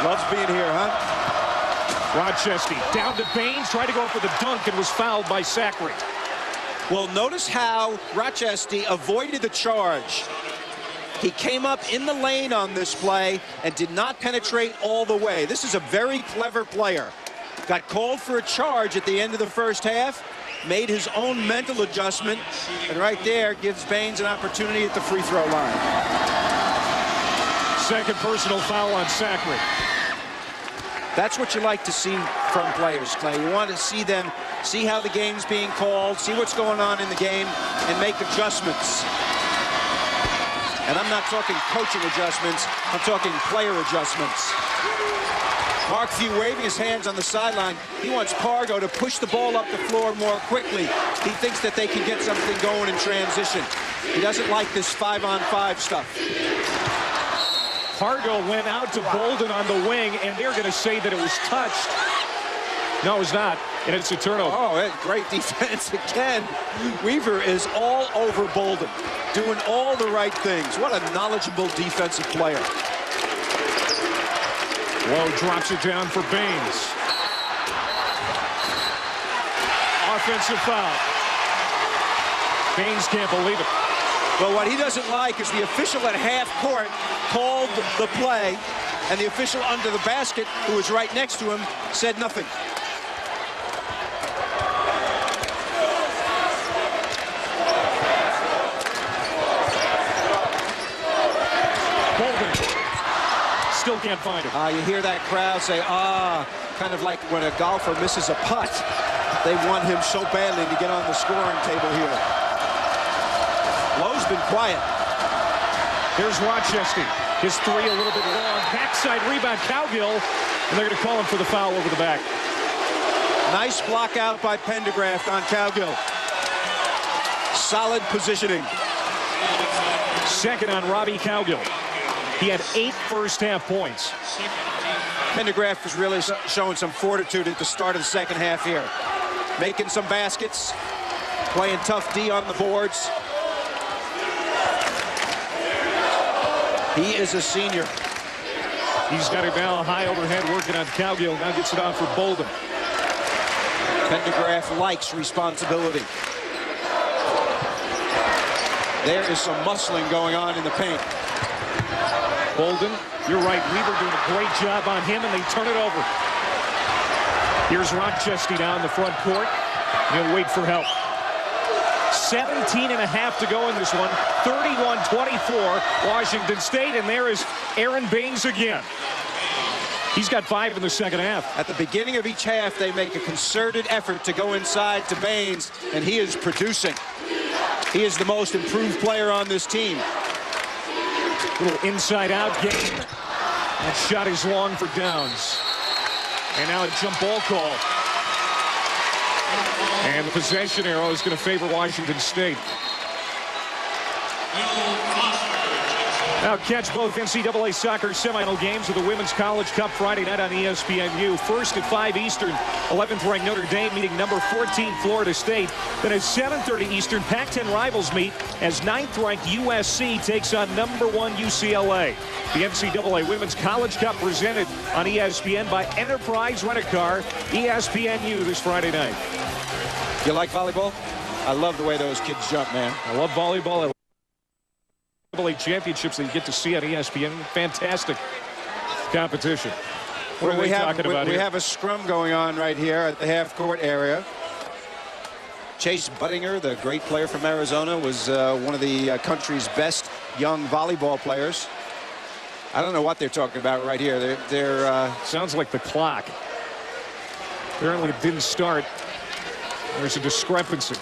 Loves being here, huh? Rochester down to Baines, tried to go for the dunk and was fouled by Zachary. Well, notice how Rochester avoided the charge. He came up in the lane on this play and did not penetrate all the way. This is a very clever player. Got called for a charge at the end of the first half, made his own mental adjustment, and right there gives Baines an opportunity at the free throw line. Second personal foul on Zachary. That's what you like to see from players, Clay. You want to see them see how the game's being called, see what's going on in the game, and make adjustments. And I'm not talking coaching adjustments, I'm talking player adjustments. Mark Few waving his hands on the sideline. He wants Pargo to push the ball up the floor more quickly. He thinks that they can get something going in transition. He doesn't like this 5-on-5 stuff. Pargo went out to Bolden on the wing, and they're going to say that it was touched. No, it's not, and it's a turnover. Oh, great defense again. Weaver is all over Bolden, doing all the right things. What a knowledgeable defensive player. Lowe drops it down for Baines. Offensive foul. Baines can't believe it. But what he doesn't like is the official at half court called the play, and the official under the basket, who was right next to him, said nothing. Bolden still can't find him. You hear that crowd say, kind of like when a golfer misses a putt. They want him so badly to get on the scoring table here. Lowe's been quiet. Here's Rochester. His three a little bit long. Backside rebound, Cowgill. And they're going to call him for the foul over the back. Nice block out by Pendergraft on Cowgill. Solid positioning. Second on Robbie Cowgill. He had 8 first-half points. Pendergraft was really showing some fortitude at the start of the second half here. Making some baskets. Playing tough D on the boards. He is a senior. He's got it now high overhead working on Cowgill. Now gets it on for Bolden. Pendergraft likes responsibility. There is some muscling going on in the paint. Bolden, you're right. Weaver doing a great job on him, and they turn it over. Here's Rochester now in the front court. He'll wait for help. 17.5 to go in this one. 31-24, Washington State, and there is Aaron Baines again. He's got 5 in the second half. At the beginning of each half, they make a concerted effort to go inside to Baines, and he is producing. He is the most improved player on this team. Little inside-out game. That shot is long for Downs. And now a jump ball call. And the possession arrow is going to favor Washington State. Now catch both NCAA soccer semifinal games of the Women's College Cup Friday night on ESPNU. First at 5 Eastern, 11th ranked Notre Dame meeting number 14 Florida State. Then at 7:30 Eastern, Pac-10 rivals meet as 9th ranked USC takes on number 1 UCLA. The NCAA Women's College Cup presented on ESPN by Enterprise Rent-A-Car, ESPNU this Friday night. You like volleyball? I love the way those kids jump, man. I love volleyball. NCAA championships that you get to see on ESPN. Fantastic competition. What are we talking about here? We have a scrum going on right here at the half-court area. Chase Buttinger, the great player from Arizona, was one of the country's best young volleyball players. I don't know what they're talking about right here. Sounds like the clock. Apparently it didn't start. There's a discrepancy.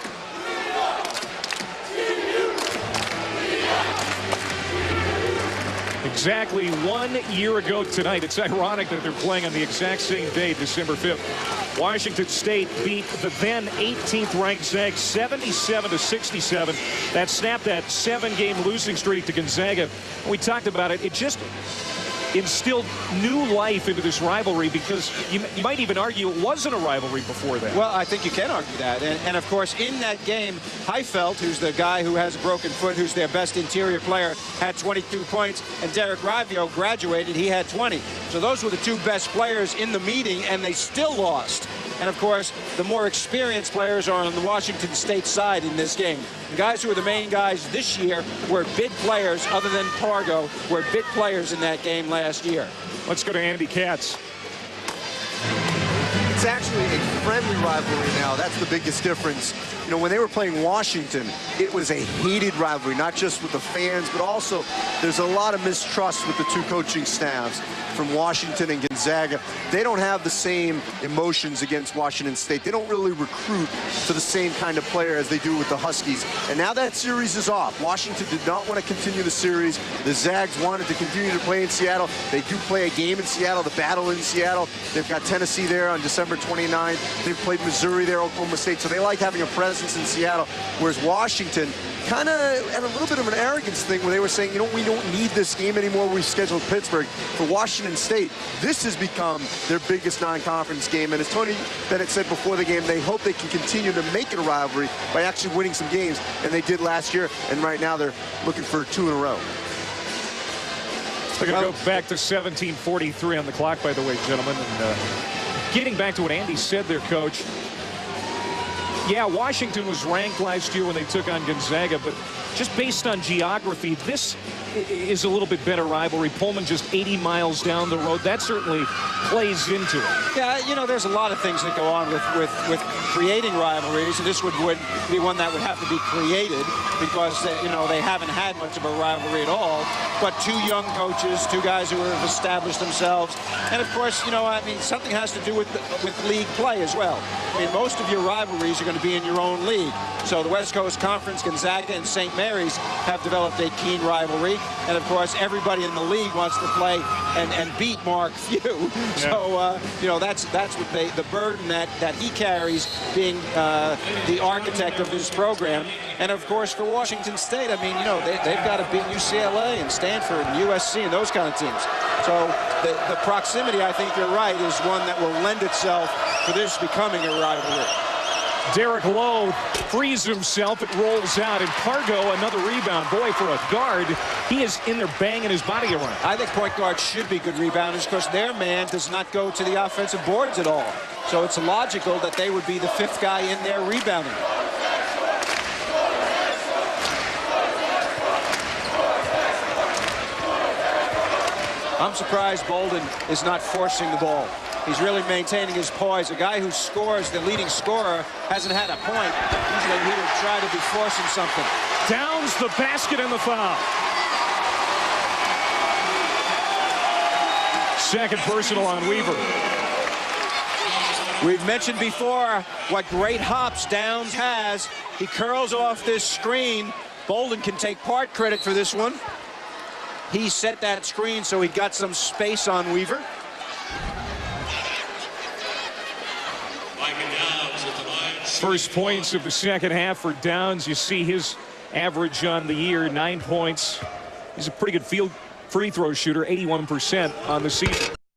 Exactly 1 year ago tonight. It's ironic that they're playing on the exact same day, December 5th. Washington State beat the then 18th ranked Zags 77-67. That snapped that 7-game losing streak to Gonzaga. We talked about it. It just instilled new life into this rivalry, because you might even argue it wasn't a rivalry before that. Well, I think you can argue that. And of course, in that game, Heifeld, who's the guy who has a broken foot, who's their best interior player, had 22 points. And Derek Ravio graduated. He had 20. So those were the two best players in the meeting, and they still lost. And, of course, the more experienced players are on the Washington State side in this game. The guys who are the main guys this year were big players, other than Pargo, were big players in that game last year. Let's go to Andy Katz. It's actually a friendly rivalry now. That's the biggest difference. You know, when they were playing Washington, it was a hated rivalry, not just with the fans, but also there's a lot of mistrust with the two coaching staffs from Washington and Gonzaga. They don't have the same emotions against Washington State. They don't really recruit for the same kind of player as they do with the Huskies. And now that series is off. Washington did not want to continue the series. The Zags wanted to continue to play in Seattle. They do play a game in Seattle, the battle in Seattle. They've got Tennessee there on December 29th. They've played Missouri there, Oklahoma State. So they like having a presence in Seattle, whereas Washington kind of had a little bit of an arrogance thing where they were saying, you know, we don't need this game anymore. We scheduled Pittsburgh. For Washington State, this has become their biggest non-conference game. And as Tony Bennett said before the game, they hope they can continue to make it a rivalry by actually winning some games. And they did last year. And right now they're looking for 2 in a row. We're going to go back to 17:43 on the clock, by the way, gentlemen. And getting back to what Andy said there, Coach. Yeah, Washington was ranked last year when they took on Gonzaga, but just based on geography, this is a little bit better rivalry. Pullman just 80 miles down the road. That certainly plays into it. Yeah, you know, there's a lot of things that go on with creating rivalries, and this would be one that would have to be created because, you know, they haven't had much of a rivalry at all. But two young coaches, two guys who have established themselves. And, of course, you know, I mean, something has to do with league play as well. I mean, most of your rivalries are going to be in your own league. So the West Coast Conference, Gonzaga and St. Mary's have developed a keen rivalry. And, of course, everybody in the league wants to play and beat Mark Few. Yeah. So, you know, that's what the burden that he carries being the architect of this program. And, of course, for Washington State, I mean, you know, they've got to beat UCLA and Stanford and USC and those kind of teams. So the proximity, I think you're right, is one that will lend itself for this becoming a rivalry. Derek Lowe frees himself. It rolls out. And Pargo, another rebound. Boy, for a guard, he is in there banging his body around. I think point guards should be good rebounders because their man does not go to the offensive boards at all. So it's logical that they would be the fifth guy in there rebounding. I'm surprised Bolden is not forcing the ball. He's really maintaining his poise. A guy who scores, the leading scorer, hasn't had a point. Usually he would try to be forcing something. Downs the basket and the foul. Second personal on Weaver. We've mentioned before what great hops Downs has. He curls off this screen. Bolden can take part credit for this one. He set that screen so he got some space on Weaver. First points of the second half for Downs. You see his average on the year, 9 points. He's a pretty good free throw shooter, 81% on the season.